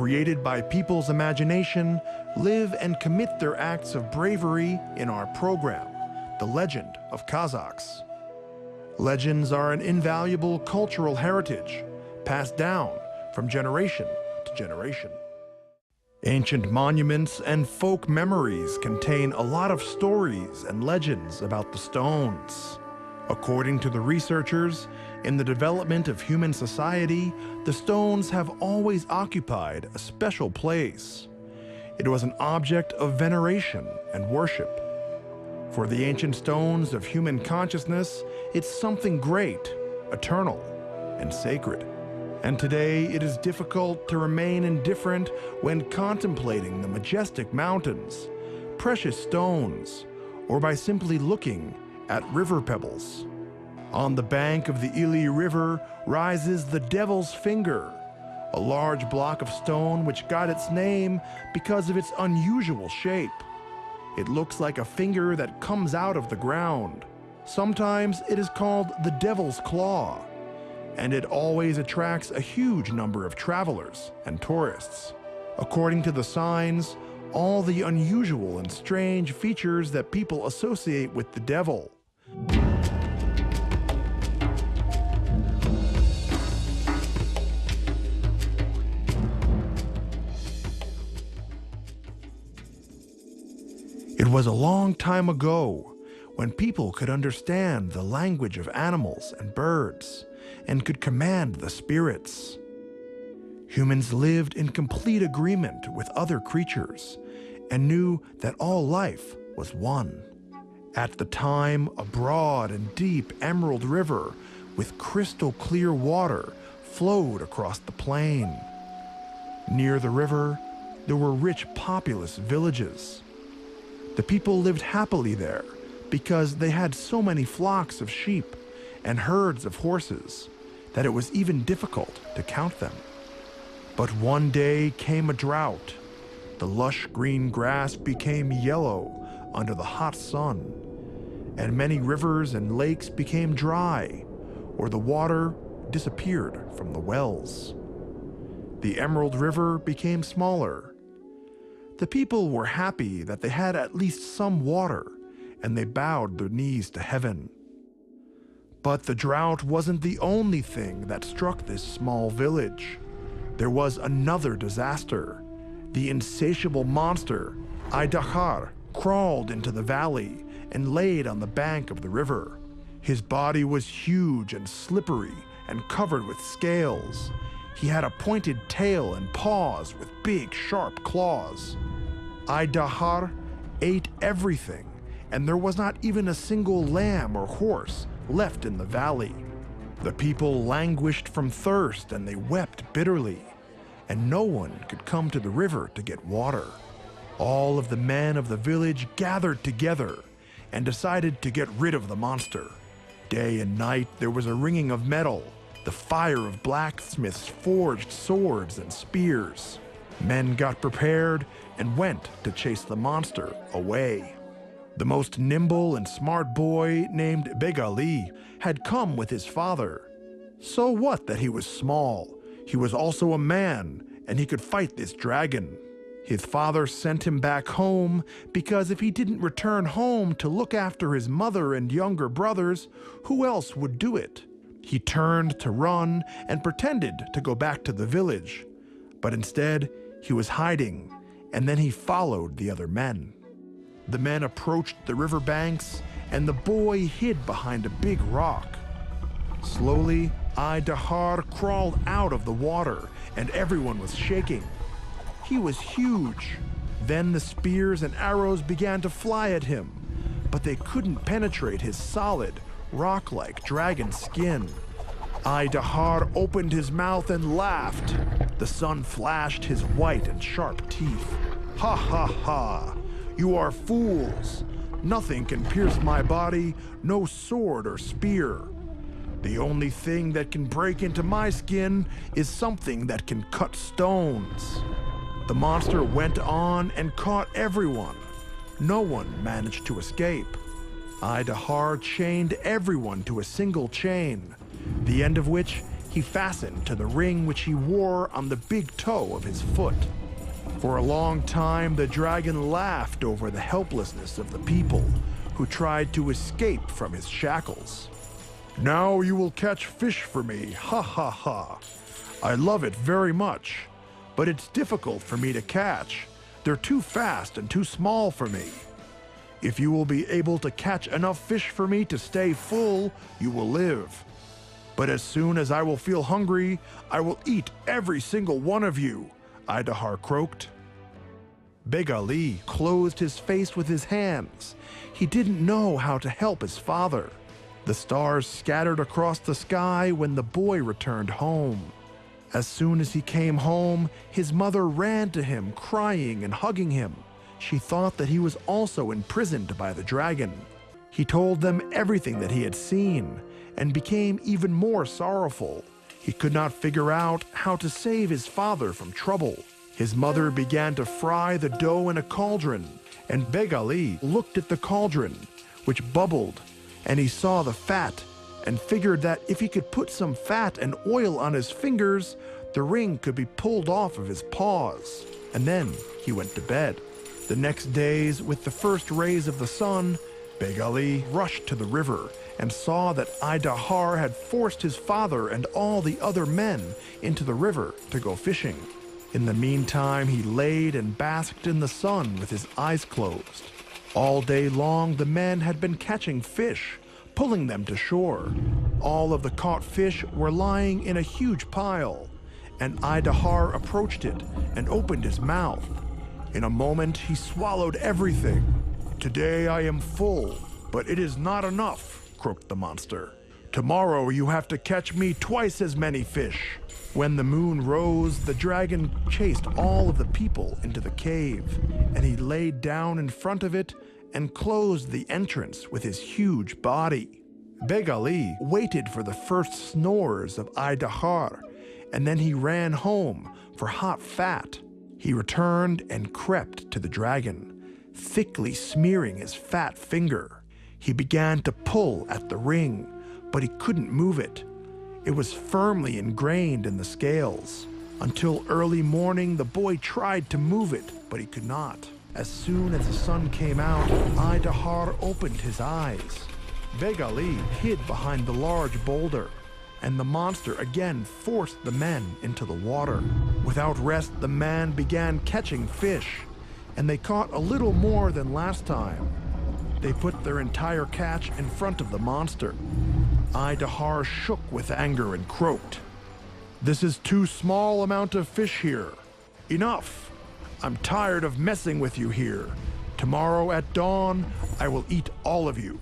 created by people's imagination, live and commit their acts of bravery in our program, The Legend of Kazakhs. Legends are an invaluable cultural heritage, passed down from generation to generation. Ancient monuments and folk memories contain a lot of stories and legends about the stones. According to the researchers, in the development of human society, the stones have always occupied a special place. It was an object of veneration and worship. For the ancient stones of human consciousness, it's something great, eternal, and sacred. And today it is difficult to remain indifferent when contemplating the majestic mountains, precious stones, or by simply looking at river pebbles. On the bank of the Ili River rises the Devil's Finger, a large block of stone which got its name because of its unusual shape. It looks like a finger that comes out of the ground. Sometimes it is called the Devil's Claw, and it always attracts a huge number of travelers and tourists. According to the signs, all the unusual and strange features that people associate with the devil. It was a long time ago when people could understand the language of animals and birds and could command the spirits. Humans lived in complete agreement with other creatures and knew that all life was one. At the time, a broad and deep emerald river with crystal clear water flowed across the plain. Near the river, there were rich, populous villages. The people lived happily there because they had so many flocks of sheep and herds of horses that it was even difficult to count them. But one day came a drought. The lush green grass became yellow under the hot sun, and many rivers and lakes became dry, or the water disappeared from the wells. The Emerald River became smaller. The people were happy that they had at least some water, and they bowed their knees to heaven. But the drought wasn't the only thing that struck this small village. There was another disaster. The insatiable monster, Aidahar, crawled into the valley and laid on the bank of the river. His body was huge and slippery and covered with scales. He had a pointed tail and paws with big, sharp claws. Aidahar ate everything, and there was not even a single lamb or horse left in the valley. The people languished from thirst and they wept bitterly, and no one could come to the river to get water. All of the men of the village gathered together and decided to get rid of the monster. Day and night there was a ringing of metal, the fire of blacksmiths forged swords and spears. Men got prepared and went to chase the monster away. The most nimble and smart boy, named Begali, had come with his father. So what that he was small? He was also a man, and he could fight this dragon. His father sent him back home because if he didn't return home to look after his mother and younger brothers, who else would do it? He turned to run and pretended to go back to the village, but instead he was hiding, and then he followed the other men. The men approached the riverbanks, and the boy hid behind a big rock. Slowly, Aidahar crawled out of the water, and everyone was shaking. He was huge. Then the spears and arrows began to fly at him, but they couldn't penetrate his solid, rock-like dragon skin. Aidahar opened his mouth and laughed. The sun flashed his white and sharp teeth. Ha ha ha! You are fools! Nothing can pierce my body, no sword or spear. The only thing that can break into my skin is something that can cut stones. The monster went on and caught everyone. No one managed to escape. Aidahar chained everyone to a single chain, the end of which he fastened to the ring which he wore on the big toe of his foot. For a long time, the dragon laughed over the helplessness of the people who tried to escape from his shackles. "Now you will catch fish for me, ha ha ha. I love it very much, but it's difficult for me to catch. They're too fast and too small for me. If you will be able to catch enough fish for me to stay full, you will live. But as soon as I will feel hungry, I will eat every single one of you," Idahar croaked. Begali closed his face with his hands. He didn't know how to help his father. The stars scattered across the sky when the boy returned home. As soon as he came home, his mother ran to him, crying and hugging him. She thought that he was also imprisoned by the dragon. He told them everything that he had seen and became even more sorrowful. He could not figure out how to save his father from trouble. His mother began to fry the dough in a cauldron, and Begali looked at the cauldron, which bubbled, and he saw the fat and figured that if he could put some fat and oil on his fingers, the ring could be pulled off of his paws. And then he went to bed. The next days, with the first rays of the sun, Begali rushed to the river and saw that Idahar had forced his father and all the other men into the river to go fishing. In the meantime, he laid and basked in the sun with his eyes closed. All day long, the men had been catching fish, pulling them to shore. All of the caught fish were lying in a huge pile, and Idahar approached it and opened his mouth. In a moment, he swallowed everything. "Today I am full, but it is not enough," croaked the monster. "Tomorrow you have to catch me twice as many fish." When the moon rose, the dragon chased all of the people into the cave, and he laid down in front of it and closed the entrance with his huge body. Begali waited for the first snores of Idahar, and then he ran home for hot fat. He returned and crept to the dragon, thickly smearing his fat finger. He began to pull at the ring, but he couldn't move it. It was firmly ingrained in the scales. Until early morning, the boy tried to move it, but he could not. As soon as the sun came out, Idahar opened his eyes. Begali hid behind the large boulder, and the monster again forced the men into the water. Without rest, the man began catching fish, and they caught a little more than last time. They put their entire catch in front of the monster. Idahar shook with anger and croaked, "This is too small amount of fish here. Enough! I'm tired of messing with you here. Tomorrow at dawn, I will eat all of you."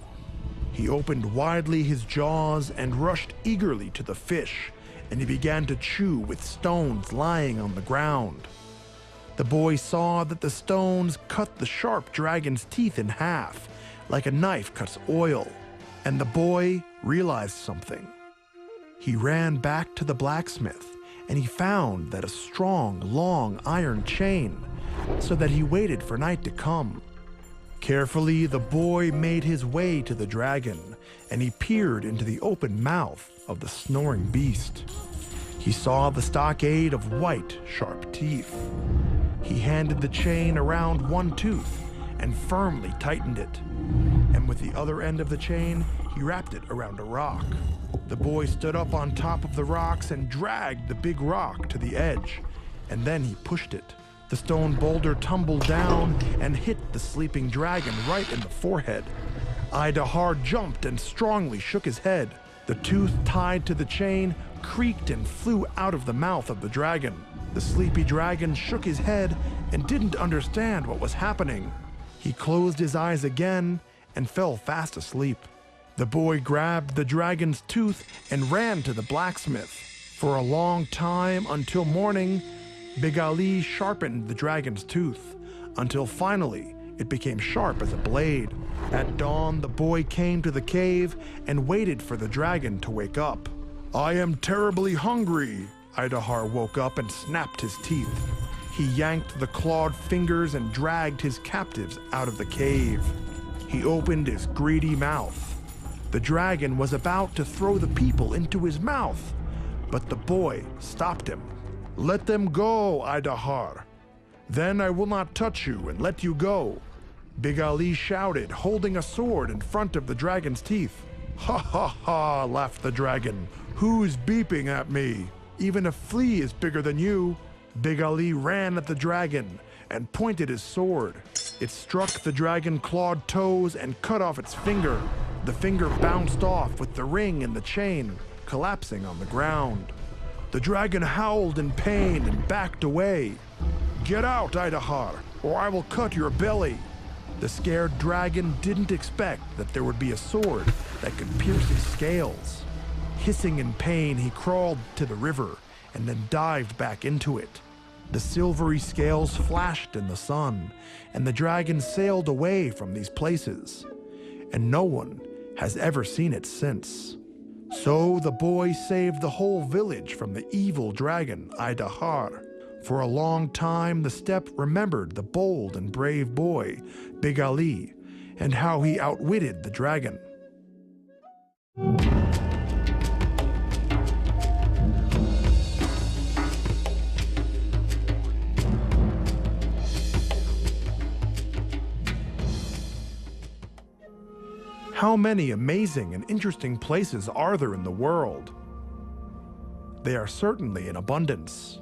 He opened widely his jaws and rushed eagerly to the fish, and he began to chew with stones lying on the ground. The boy saw that the stones cut the sharp dragon's teeth in half, like a knife cuts oil, and the boy realized something. He ran back to the blacksmith, and he found that a strong, long iron chain, so that he waited for night to come. Carefully, the boy made his way to the dragon, and he peered into the open mouth of the snoring beast. He saw the stockade of white, sharp teeth. He handed the chain around one tooth and firmly tightened it, and with the other end of the chain, he wrapped it around a rock. The boy stood up on top of the rocks and dragged the big rock to the edge, and then he pushed it. The stone boulder tumbled down and hit the sleeping dragon right in the forehead. Idahar jumped and strongly shook his head. The tooth tied to the chain creaked and flew out of the mouth of the dragon. The sleepy dragon shook his head and didn't understand what was happening. He closed his eyes again and fell fast asleep. The boy grabbed the dragon's tooth and ran to the blacksmith. For a long time, until morning, Begali sharpened the dragon's tooth, until finally it became sharp as a blade. At dawn, the boy came to the cave and waited for the dragon to wake up. "I am terribly hungry." Idahar woke up and snapped his teeth. He yanked the clawed fingers and dragged his captives out of the cave. He opened his greedy mouth. The dragon was about to throw the people into his mouth, But the boy stopped him. "Let them go, Idahar. Then I will not touch you and let you go." Begali shouted, holding a sword in front of the dragon's teeth. "Ha ha ha," laughed the dragon. "Who's beeping at me? Even a flea is bigger than you." Begali ran at the dragon and pointed his sword. It struck the dragon-clawed toes and cut off its finger. The finger bounced off with the ring and the chain, collapsing on the ground. The dragon howled in pain and backed away. "Get out, Idahar, or I will cut your belly." The scared dragon didn't expect that there would be a sword that could pierce his scales. Hissing in pain, he crawled to the river and then dived back into it. The silvery scales flashed in the sun, and the dragon sailed away from these places, and no one has ever seen it since. So the boy saved the whole village from the evil dragon, Idahar. For a long time, the steppe remembered the bold and brave boy, Begali, and how he outwitted the dragon. How many amazing and interesting places are there in the world? They are certainly in abundance.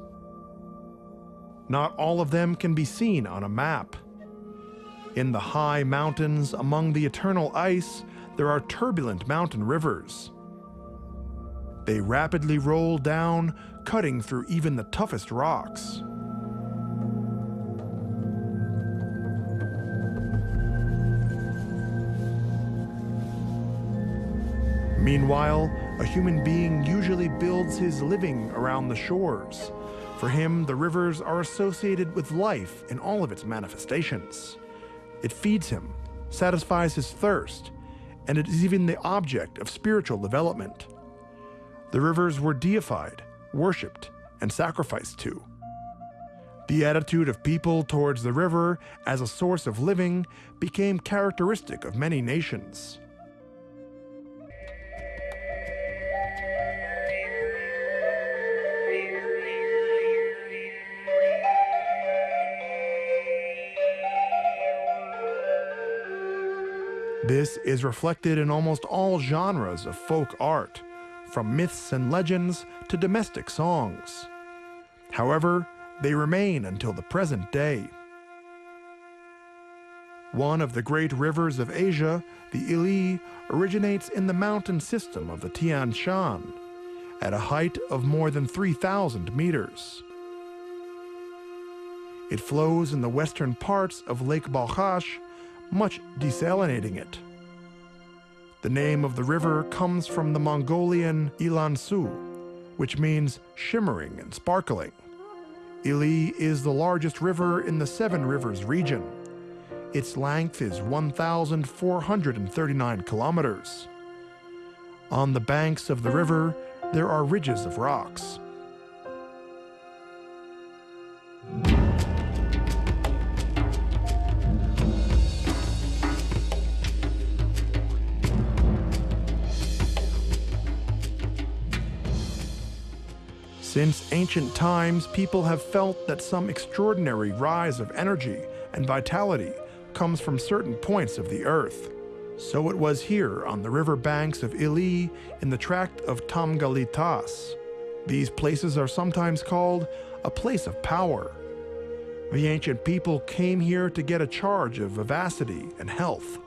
Not all of them can be seen on a map. In the high mountains among the eternal ice, there are turbulent mountain rivers. They rapidly roll down, cutting through even the toughest rocks. Meanwhile, a human being usually builds his living around the shores. For him, the rivers are associated with life in all of its manifestations. It feeds him, satisfies his thirst, and it is even the object of spiritual development. The rivers were deified, worshipped, and sacrificed to. The attitude of people towards the river as a source of living became characteristic of many nations. This is reflected in almost all genres of folk art, from myths and legends to domestic songs. However, they remain until the present day. One of the great rivers of Asia, the Ili, originates in the mountain system of the Tian Shan, at a height of more than 3,000 meters. It flows in the western parts of Lake Balkhash, much desalinating it. The name of the river comes from the Mongolian Ilansu, which means shimmering and sparkling. Ili is the largest river in the Seven Rivers region. Its length is 1,439 kilometers. On the banks of the river, there are ridges of rocks. Since ancient times, people have felt that some extraordinary rise of energy and vitality comes from certain points of the earth. So it was here on the river banks of Ili in the tract of Tamgalitas. These places are sometimes called a place of power. The ancient people came here to get a charge of vivacity and health.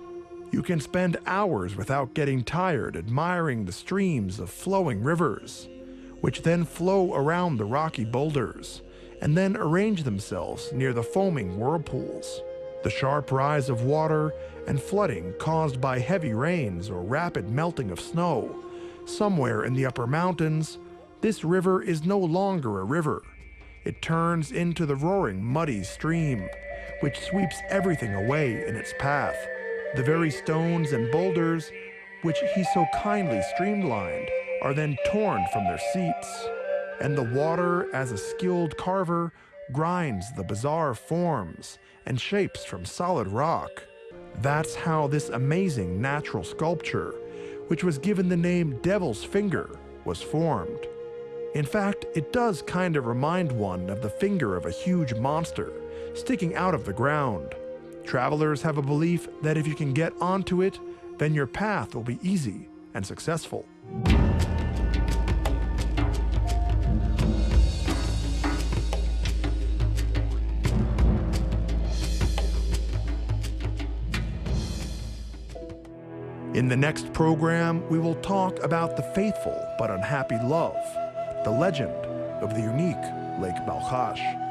You can spend hours without getting tired admiring the streams of flowing rivers, which then flow around the rocky boulders and then arrange themselves near the foaming whirlpools. The sharp rise of water and flooding caused by heavy rains or rapid melting of snow somewhere in the upper mountains, this river is no longer a river. It turns into the roaring, muddy stream, which sweeps everything away in its path. The very stones and boulders, which he so kindly streamlined, are then torn from their seats, and the water, as a skilled carver, grinds the bizarre forms and shapes from solid rock. That's how this amazing natural sculpture, which was given the name Devil's Finger, was formed. In fact, it does kind of remind one of the finger of a huge monster sticking out of the ground. Travelers have a belief that if you can get onto it, then your path will be easy and successful. In the next program, we will talk about the faithful but unhappy love, the legend of the unique Lake Balkhash.